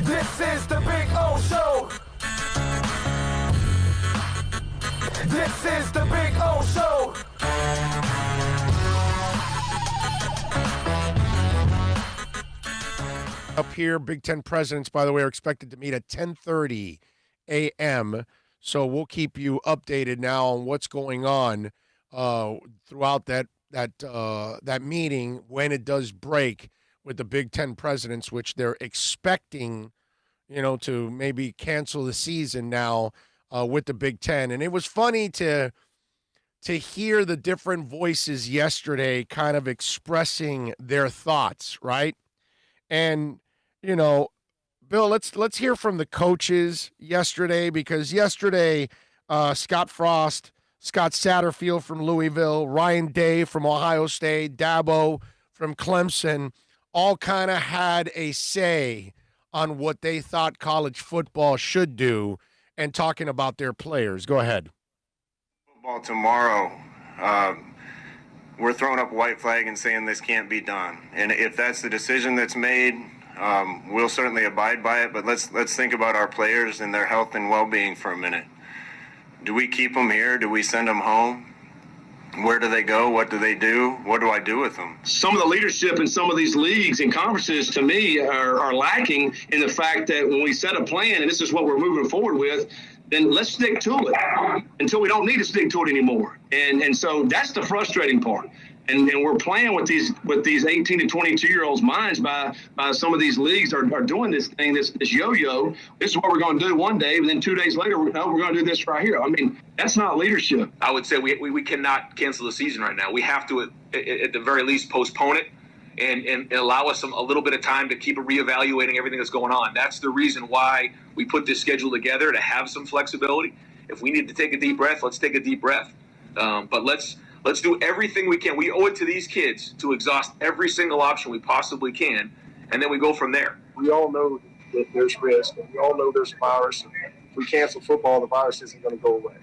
This is the Big O Show. This is the Big O Show. Up here, Big Ten presidents, by the way, are expected to meet at 10:30 a.m. So we'll keep you updated now on what's going on throughout that meeting when it does break with the Big Ten presidents, which they're expecting, to maybe cancel the season now with the Big Ten. And it was funny to hear the different voices yesterday kind of expressing their thoughts, right? And Bill, let's hear from the coaches yesterday, because yesterday Scott Frost, Scott Satterfield from Louisville, Ryan Day from Ohio State, Dabo from Clemson, all kind of had a say on what they thought college football should do and talking about their players. Go ahead. Football tomorrow, we're throwing up a white flag and saying this can't be done. And if that's the decision that's made, we'll certainly abide by it. But let's think about our players and their health and well-being for a minute. Do we keep them here? Do we send them home? Where do they go? What do they do? What do I do with them? Some of the leadership in some of these leagues and conferences, to me, are lacking in the fact that when we set a plan, and this is what we're moving forward with, then let's stick to it until we don't need to stick to it anymore. And so that's the frustrating part. And we're playing with these 18 to 22-year-olds' minds by some of these leagues are doing this thing, this yo-yo. This is what we're going to do one day, and then 2 days later, we're going to do this right here. I mean, that's not leadership. I would say we cannot cancel the season right now. We have to, at the very least, postpone it and allow us a little bit of time to keep reevaluating everything that's going on. That's the reason why we put this schedule together, to have some flexibility. If we need to take a deep breath, let's take a deep breath. But let's do everything we can. We owe it to these kids to exhaust every single option we possibly can, and then we go from there. We all know that there's risk, and we all know there's a virus. And if we cancel football, the virus isn't going to go away.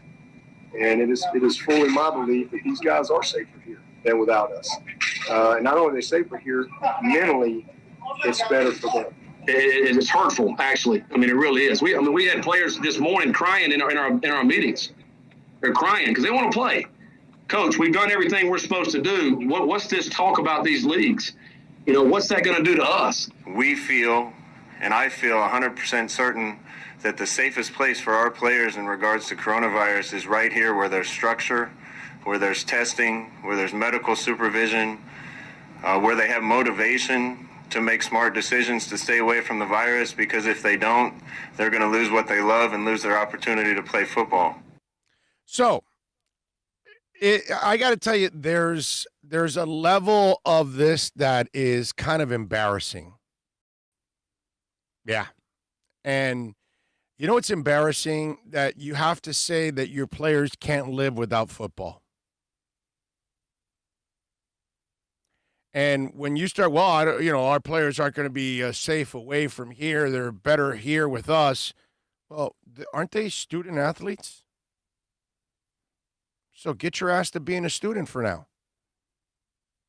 And it is fully my belief that these guys are safer here than without us. And not only are they safer here, mentally, it's better for them. It's hurtful, actually. I mean, it really is. We had players this morning crying in our meetings. They're crying because they want to play. Coach, we've done everything we're supposed to do. What's this talk about these leagues? What's that going to do to us? We feel, and I feel 100% certain, that the safest place for our players in regards to coronavirus is right here, where there's structure, where there's testing, where there's medical supervision, where they have motivation to make smart decisions to stay away from the virus, because if they don't, they're going to lose what they love and lose their opportunity to play football. So, I got to tell you, there's a level of this that is kind of embarrassing. Yeah. And it's embarrassing that you have to say that your players can't live without football. And when you start, our players aren't going to be safe away from here. They're better here with us. Well, aren't they student athletes? So get your ass to being a student for now.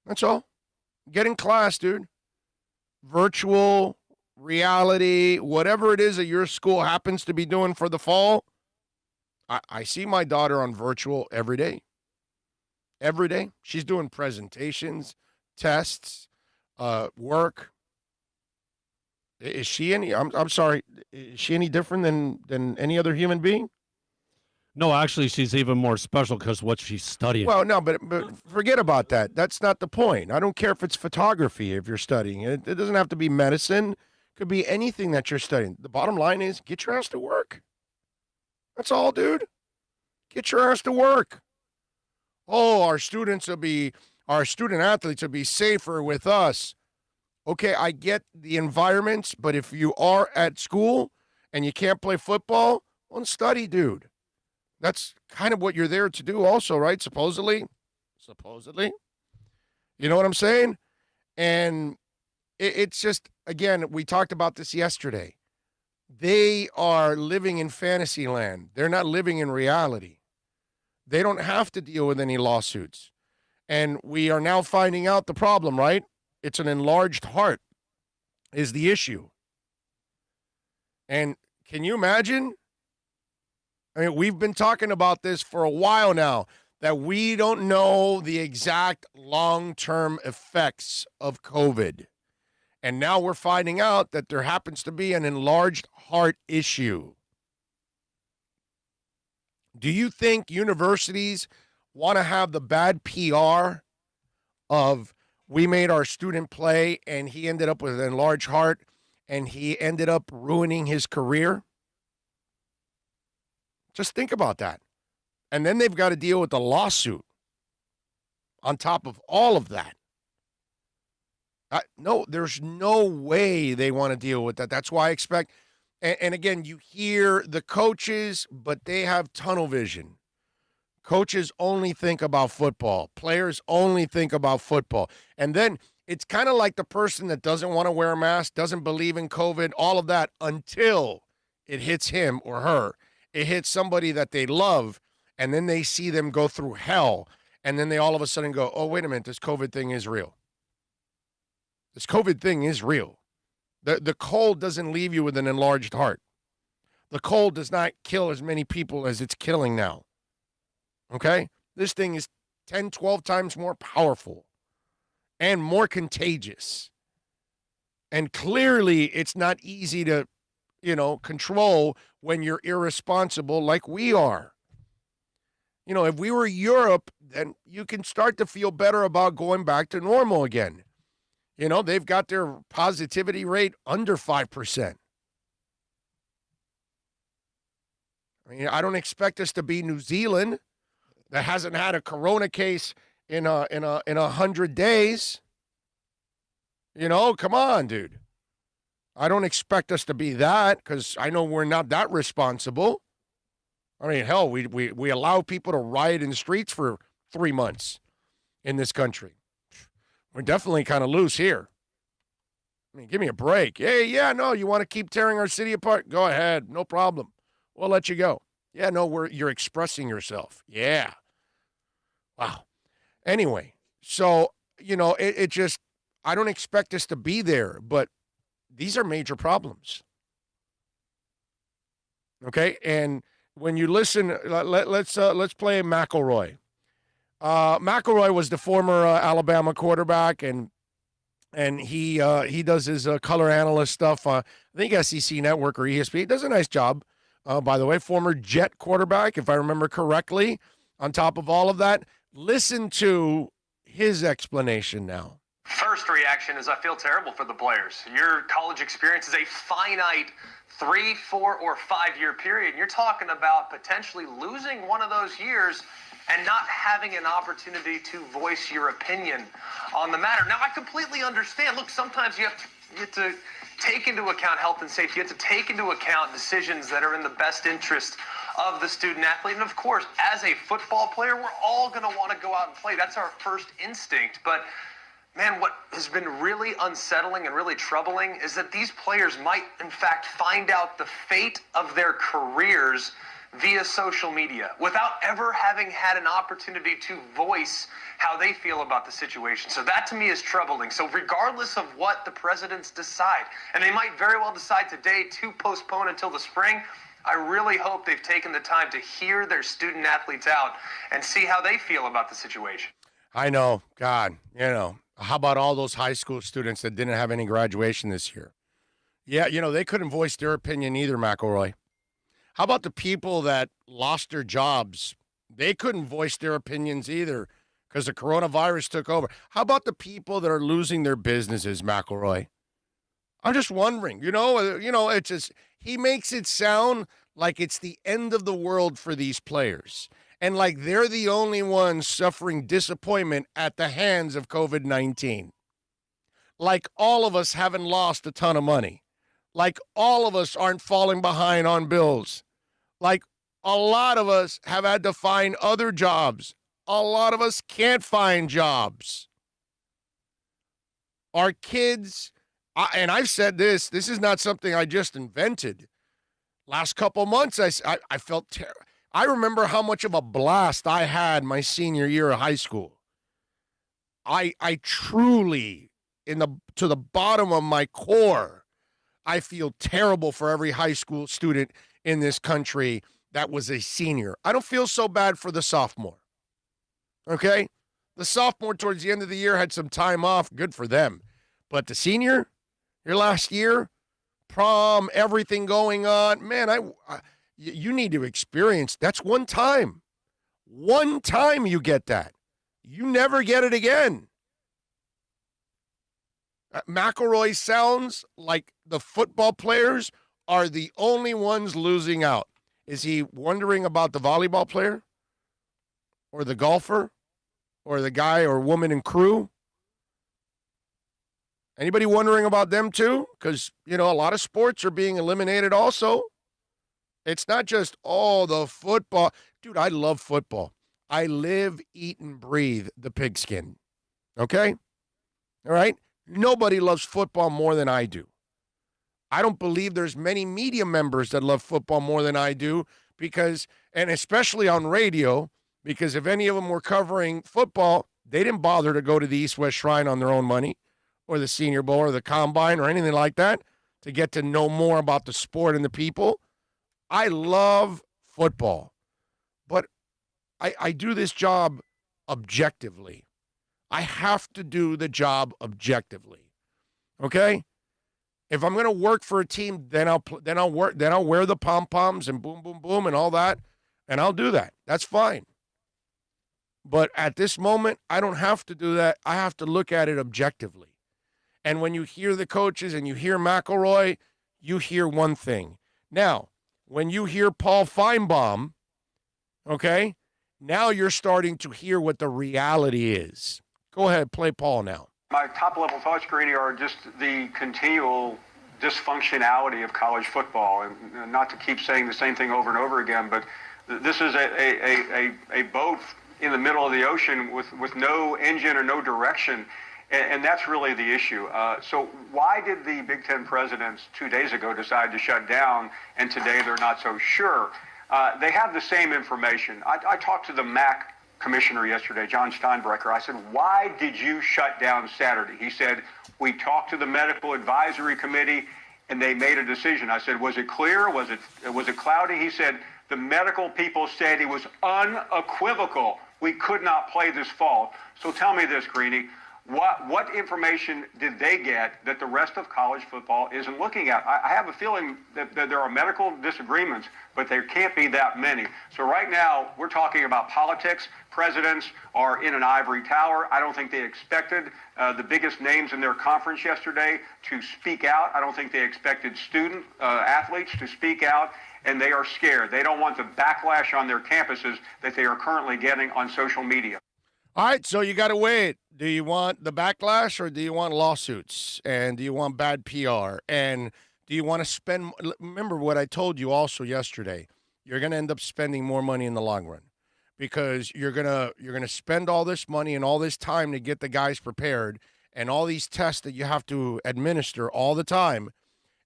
That's all. Get in class, dude. Virtual, reality, whatever it is that your school happens to be doing for the fall. I see my daughter on virtual every day. Every day. She's doing presentations, tests, work. Is she any, I'm sorry, is she any different than any other human being? No, actually, she's even more special because what she's studying. Well, no, but forget about that. That's not the point. I don't care if it's photography, if you're studying. It doesn't have to be medicine. It could be anything that you're studying. The bottom line is get your ass to work. That's all, dude. Get your ass to work. Oh, our student athletes will be safer with us. Okay, I get the environments, but if you are at school and you can't play football, well, study, dude. That's kind of what you're there to do also, right? Supposedly. You know what I'm saying? And it's just, again, we talked about this yesterday. They are living in fantasy land. They're not living in reality. They don't have to deal with any lawsuits. And we are now finding out the problem, right? It's an enlarged heart is the issue. And can you imagine? I mean, we've been talking about this for a while now, that we don't know the exact long-term effects of COVID. And now we're finding out that there happens to be an enlarged heart issue. Do you think universities want to have the bad PR of, we made our student play and he ended up with an enlarged heart and he ended up ruining his career? Just think about that. And then they've got to deal with the lawsuit on top of all of that. No, there's no way they want to deal with that. That's why I expect, and again, you hear the coaches, but they have tunnel vision. Coaches only think about football. Players only think about football. And then it's kind of like the person that doesn't want to wear a mask, doesn't believe in COVID, all of that, until it hits him or her. It hits somebody that they love, and then they see them go through hell, and then they all of a sudden go, oh, wait a minute, this COVID thing is real. This COVID thing is real. The cold doesn't leave you with an enlarged heart. The cold does not kill as many people as it's killing now. Okay? This thing is 10, 12 times more powerful and more contagious. And clearly it's not easy to, control when you're irresponsible like we are. If we were Europe, then you can start to feel better about going back to normal again. They've got their positivity rate under 5%. I mean, I don't expect us to be New Zealand that hasn't had a corona case in 100 days. Come on, dude. I don't expect us to be that, because I know we're not that responsible. I mean, hell, we allow people to riot in the streets for 3 months in this country. We're definitely kind of loose here. I mean, give me a break. Hey, yeah, no, you want to keep tearing our city apart? Go ahead, no problem. We'll let you go. Yeah, no, you're expressing yourself. Yeah. Wow. Anyway, so, it just, I don't expect us to be there, but these are major problems. Okay, and when you listen, let's play McElroy. McElroy was the former Alabama quarterback, and he does his color analyst stuff. I think SEC Network or ESPN. He does a nice job, by the way. Former Jet quarterback, if I remember correctly. On top of all of that, listen to his explanation now. First reaction is I feel terrible for the players. Your college experience is a finite 3, 4, or 5-year period. And you're talking about potentially losing one of those years and not having an opportunity to voice your opinion on the matter. Now, I completely understand. Look, sometimes you have to take into account health and safety. You have to take into account decisions that are in the best interest of the student athlete. And of course, as a football player, we're all going to want to go out and play. That's our first instinct. But man, what has been really unsettling and really troubling is that these players might, in fact, find out the fate of their careers via social media without ever having had an opportunity to voice how they feel about the situation. So that to me is troubling. So regardless of what the presidents decide, and they might very well decide today to postpone until the spring, I really hope they've taken the time to hear their student athletes out and see how they feel about the situation. I know, God, how about all those high school students that didn't have any graduation this year? Yeah, they couldn't voice their opinion either, McElroy. How about the people that lost their jobs? They couldn't voice their opinions either because the coronavirus took over. How about the people that are losing their businesses, McElroy? I'm just wondering, it's just, he makes it sound like it's the end of the world for these players and like they're the only ones suffering disappointment at the hands of COVID-19. Like all of us haven't lost a ton of money. Like all of us aren't falling behind on bills. Like a lot of us have had to find other jobs. A lot of us can't find jobs. Our kids, and I've said this is not something I just invented. Last couple months, I felt terrible. I remember how much of a blast I had my senior year of high school. I truly, to the bottom of my core, I feel terrible for every high school student in this country that was a senior. I don't feel so bad for the sophomore. Okay? The sophomore towards the end of the year had some time off. Good for them. But the senior, your last year, prom, everything going on, man, you need to experience. That's one time. One time you get that. You never get it again. McElroy sounds like the football players are the only ones losing out. Is he wondering about the volleyball player or the golfer or the guy or woman in crew? Anybody wondering about them too? Because, a lot of sports are being eliminated also. It's not just, the football. Dude, I love football. I live, eat, and breathe the pigskin. Okay? All right? Nobody loves football more than I do. I don't believe there's many media members that love football more than I do because, and especially on radio, because if any of them were covering football, they didn't bother to go to the East-West Shrine on their own money or the Senior Bowl or the Combine or anything like that to get to know more about the sport and the people. I love football, but I do this job objectively. I have to do the job objectively. Okay? If I'm going to work for a team, then I'll wear the pom-poms and boom, boom, boom and all that, and I'll do that. That's fine. But at this moment, I don't have to do that. I have to look at it objectively. And when you hear the coaches and you hear McElroy, you hear one thing. Now, when you hear Paul Feinbaum, okay, now you're starting to hear what the reality is. Go ahead, play Paul now. My top-level thoughts, Greeny, are just the continual dysfunctionality of college football. And not to keep saying the same thing over and over again, but this is a boat in the middle of the ocean with no engine or no direction. And that's really the issue. So why did the Big Ten presidents 2 days ago decide to shut down, and today they're not so sure? They have the same information. I talked to the MAC commissioner yesterday, John Steinbrecher. I said, why did you shut down Saturday? He said, we talked to the medical advisory committee, and they made a decision. I said, was it clear? Was it cloudy? He said, the medical people said it was unequivocal. We could not play this fall. So tell me this, Greeny. What information did they get that the rest of college football isn't looking at? I have a feeling that there are medical disagreements, but there can't be that many. So right now, we're talking about politics. Presidents are in an ivory tower. I don't think they expected the biggest names in their conference yesterday to speak out. I don't think they expected student athletes to speak out, and they are scared. They don't want the backlash on their campuses that they are currently getting on social media. All right, so you got to weigh it. Do you want the backlash or do you want lawsuits? And do you want bad PR? And do you want to spend – remember what I told you also yesterday. You're going to end up spending more money in the long run because you're gonna spend all this money and all this time to get the guys prepared and all these tests that you have to administer all the time,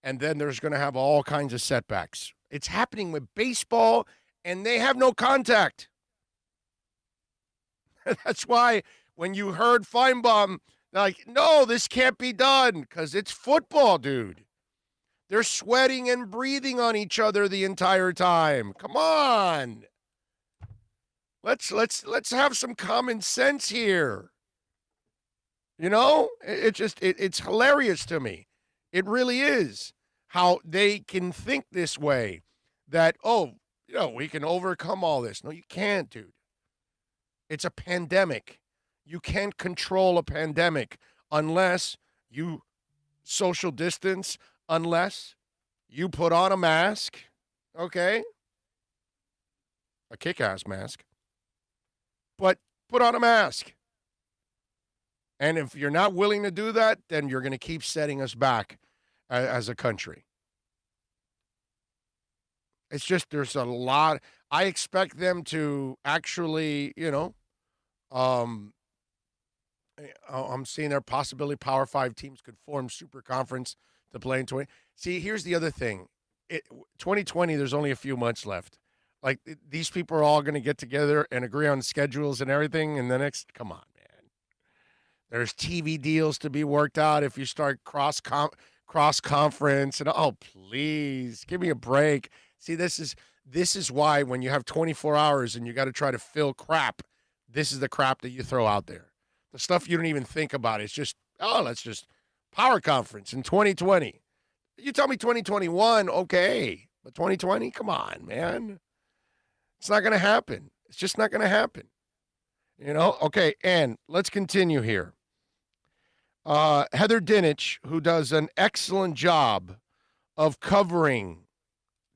and then there's going to have all kinds of setbacks. It's happening with baseball, and they have no contact. That's why when you heard Feinbaum, like, no, this can't be done because it's football, dude. They're sweating and breathing on each other the entire time. Come on. Let's have some common sense here. You know, it's hilarious to me. It really is how they can think this way that, we can overcome all this. No, you can't, dude. It's a pandemic. You can't control a pandemic unless you social distance, unless you put on a mask, okay? A kick-ass mask. But put on a mask. And if you're not willing to do that, then you're going to keep setting us back as a country. It's just there's a lot. I expect them to actually, I'm seeing their possibility Power 5 teams could form super conference to play in 20. See, here's the other thing. 2020, there's only a few months left. Like, these people are all going to get together and agree on schedules and everything. And the next, come on, man. There's TV deals to be worked out if you start cross conference, and oh, please give me a break. See, this is why when you have 24 hours and you got to try to fill crap, this is the crap that you throw out there. The stuff you don't even think about. It's just, let's just power conference in 2020. You tell me 2021, okay, but 2020, come on, man. It's not going to happen. It's just not going to happen. Okay, and let's continue here. Heather Dinich, who does an excellent job of covering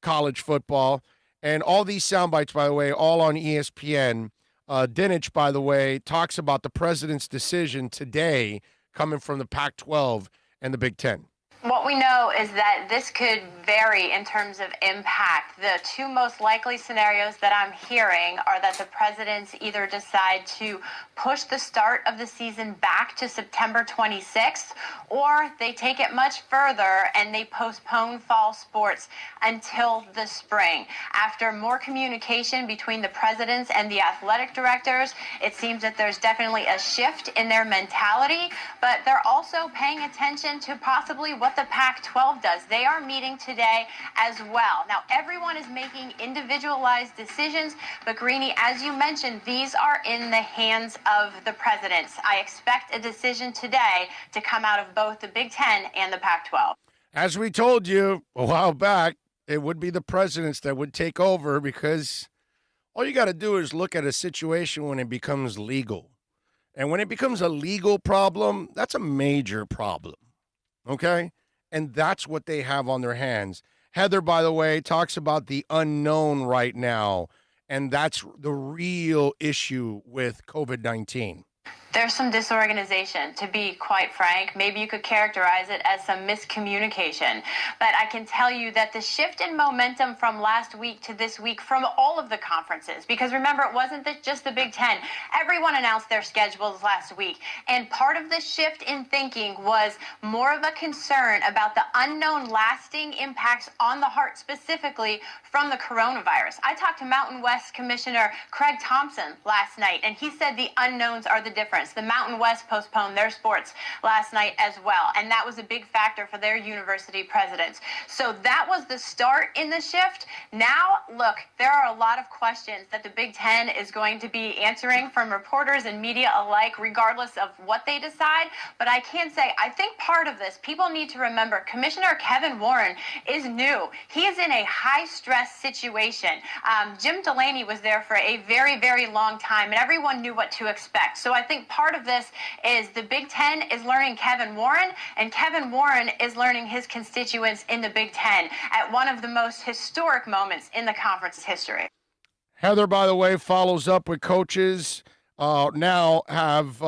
college football, and all these sound bites, by the way, all on ESPN. Dinich, by the way, talks about the president's decision today coming from the Pac-12 and the Big Ten. What we know is that this could vary in terms of impact. The two most likely scenarios that I'm hearing are that the presidents either decide to push the start of the season back to September 26th, or they take it much further and they postpone fall sports until the spring. After more communication between the presidents and the athletic directors, it seems that there's definitely a shift in their mentality, but they're also paying attention to possibly what the Pac-12 does. They are meeting today as well. Now, everyone is making individualized decisions, but Greeny, as you mentioned, these are in the hands of the presidents. I expect a decision today to come out of both the Big Ten and the Pac-12. As we told you a while back, it would be the presidents that would take over, because all you got to do is look at a situation when it becomes legal. And when it becomes a legal problem, that's a major problem. Okay? And that's what they have on their hands. Heather, by the way, talks about the unknown right now, and that's the real issue with COVID-19. There's some disorganization, to be quite frank. Maybe you could characterize it as some miscommunication. But I can tell you that the shift in momentum from last week to this week from all of the conferences, because remember, it wasn't just the Big Ten. Everyone announced their schedules last week. And part of the shift in thinking was more of a concern about the unknown lasting impacts on the heart, specifically from the coronavirus. I talked to Mountain West Commissioner Craig Thompson last night, and he said the unknowns are the difference. The Mountain West postponed their sports last night as well, and that was a big factor for their university presidents. So that was the start in the shift. Now, look, there are a lot of questions that the Big Ten is going to be answering from reporters and media alike, regardless of what they decide. But I can say, I think part of this, people need to remember, Commissioner Kevin Warren is new. He is in a high-stress situation. Jim Delaney was there for a very, very long time, and everyone knew what to expect. So I think part of this is the Big Ten is learning Kevin Warren, and Kevin Warren is learning his constituents in the Big Ten at one of the most historic moments in the conference's history. Heather, by the way, follows up with coaches now have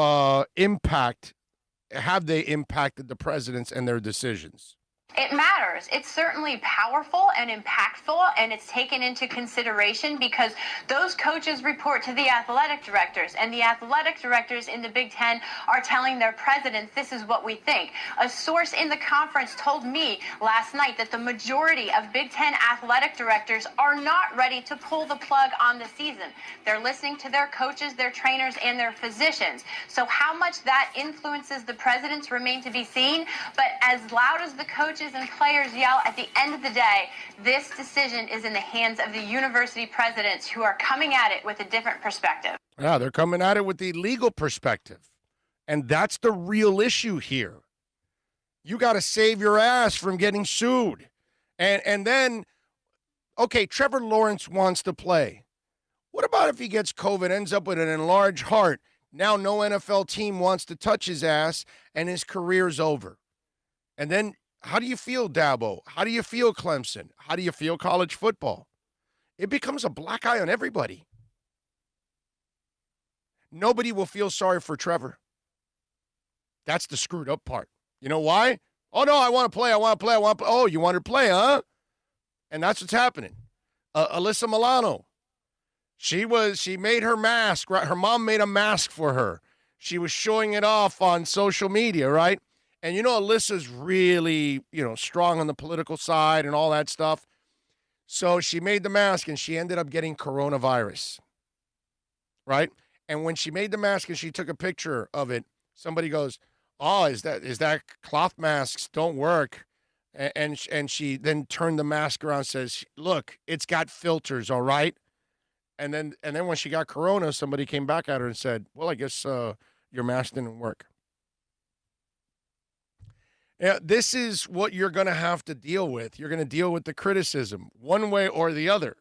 they impacted the presidents and their decisions? It matters. It's certainly powerful and impactful, and it's taken into consideration because those coaches report to the athletic directors, and the athletic directors in the Big Ten are telling their presidents, this is what we think. A source in the conference told me last night that the majority of Big Ten athletic directors are not ready to pull the plug on the season. They're listening to their coaches, their trainers, and their physicians. So how much that influences the presidents remain to be seen, but as loud as the coaches and players yell, at the end of the day, this decision is in the hands of the university presidents, who are coming at it with a different perspective. Yeah, they're coming at it with the legal perspective. And that's the real issue here. You got to save your ass from getting sued. And then, okay, Trevor Lawrence wants to play. What about if he gets COVID, ends up with an enlarged heart? Now no NFL team wants to touch his ass, and his career's over. And then how do you feel, Dabo? How do you feel, Clemson? How do you feel, college football? It becomes a black eye on everybody. Nobody will feel sorry for Trevor. That's the screwed up part. You know why? Oh, no, I want to play. Oh, you want to play, huh? And that's what's happening. Alyssa Milano, she made her mask, right? Her mom made a mask for her. She was showing it off on social media, right? And, Alyssa's really, strong on the political side and all that stuff. So she made the mask, and she ended up getting coronavirus, right? And when she made the mask and she took a picture of it, somebody goes, oh, is that cloth masks don't work? And she then turned the mask around and says, look, it's got filters, all right? And then when she got corona, somebody came back at her and said, well, I guess your mask didn't work. Yeah, this is what you're going to have to deal with. You're going to deal with the criticism one way or the other.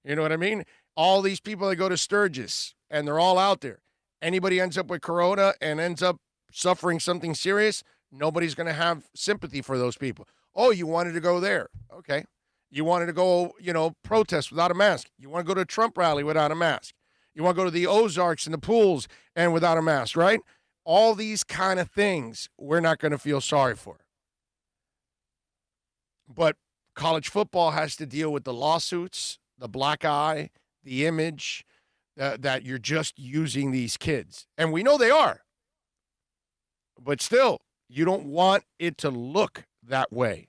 You know what I mean? All these people that go to Sturgis, and they're all out there. Anybody ends up with corona and ends up suffering something serious, nobody's going to have sympathy for those people. Oh, you wanted to go there. Okay. You wanted to go, protest without a mask. You want to go to a Trump rally without a mask. You want to go to the Ozarks and the pools and without a mask, right? All these kind of things we're not going to feel sorry for. But college football has to deal with the lawsuits, the black eye, the image that you're just using these kids. And we know they are. But still, you don't want it to look that way.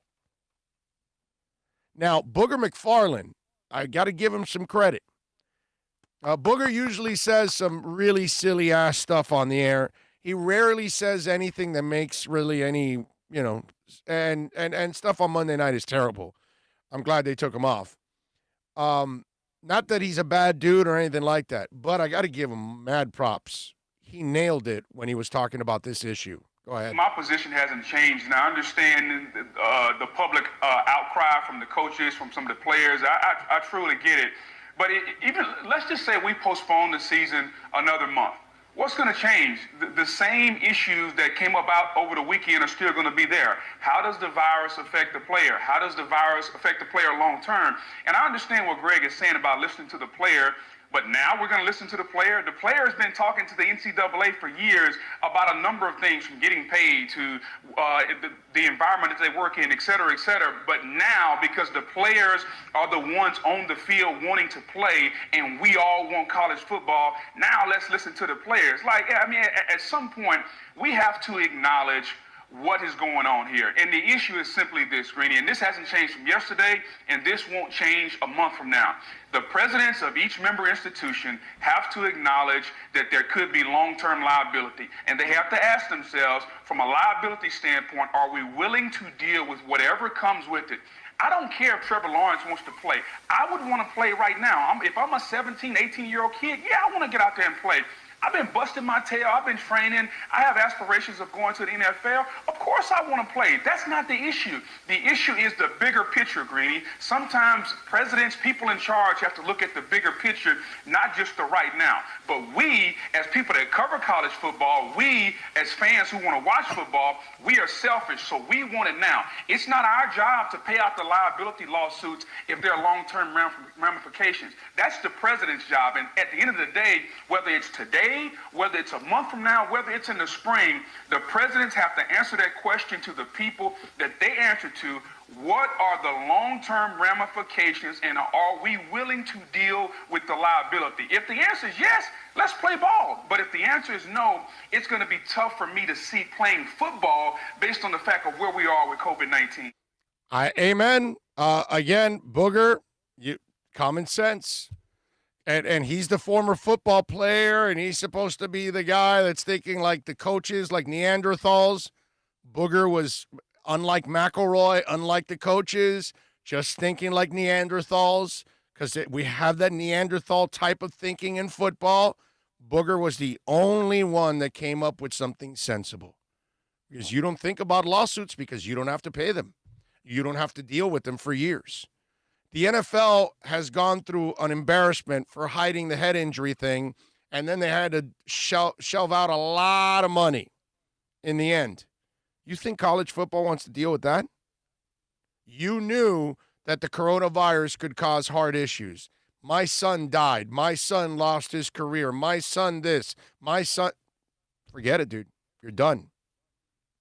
Now, Booger McFarland, I got to give him some credit. Booger usually says some really silly-ass stuff on the air. He rarely says anything that makes really any, and stuff on Monday night is terrible. I'm glad they took him off. Not that he's a bad dude or anything like that, but I got to give him mad props. He nailed it when he was talking about this issue. Go ahead. My position hasn't changed, and I understand the public outcry from the coaches, from some of the players. I truly get it. But even let's just say we postpone the season another month. What's going to change? The same issues that came about over the weekend are still going to be there. How does the virus affect the player? How does the virus affect the player long term? And I understand what Greg is saying about listening to the player, but now we're going to listen to the player. The player has been talking to the NCAA for years about a number of things, from getting paid to the environment that they work in, et cetera, et cetera. But now, because the players are the ones on the field wanting to play, and we all want college football, now let's listen to the players. At some point, we have to acknowledge what is going on here. And the issue is simply this, Greeny, and this hasn't changed from yesterday, and this won't change a month from now. The presidents of each member institution have to acknowledge that there could be long-term liability, and they have to ask themselves, from a liability standpoint, are we willing to deal with whatever comes with it? I don't care if Trevor Lawrence wants to play. I would want to play right now. If I'm a 17, 18-year-old kid, yeah, I want to get out there and play. I've been busting my tail. I've been training. I have aspirations of going to the NFL. Of course I want to play. That's not the issue. The issue is the bigger picture, Greeny. Sometimes presidents, people in charge, have to look at the bigger picture, not just the right now. But we, as people that cover college football, we, as fans who want to watch football, we are selfish, so we want it now. It's not our job to pay out the liability lawsuits if there are long-term ramifications. That's the president's job. And at the end of the day, whether it's today, whether it's a month from now, whether it's in the spring, the presidents have to answer that question to the people that they answer to. What are the long-term ramifications, and are we willing to deal with the liability? If the answer is yes, let's play ball. But if the answer is no, it's going to be tough for me to see playing football based on the fact of where we are with COVID-19. Amen. Again, Booger, common sense. And he's the former football player, and he's supposed to be the guy that's thinking like the coaches, like Neanderthals. Booger was, unlike McElroy, unlike the coaches, just thinking like Neanderthals, because we have that Neanderthal type of thinking in football. Booger was the only one that came up with something sensible. Because you don't think about lawsuits because you don't have to pay them. You don't have to deal with them for years. The NFL has gone through an embarrassment for hiding the head injury thing, and then they had to shelve out a lot of money in the end. You think college football wants to deal with that? You knew that the coronavirus could cause heart issues. My son died. My son lost his career. My son this. My son. Forget it, dude. You're done.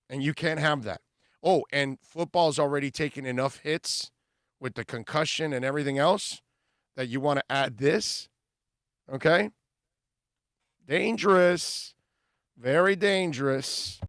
And you can't have that. Oh, and football's already taken enough hits with the concussion and everything else that you want to add this, okay? Dangerous, very dangerous.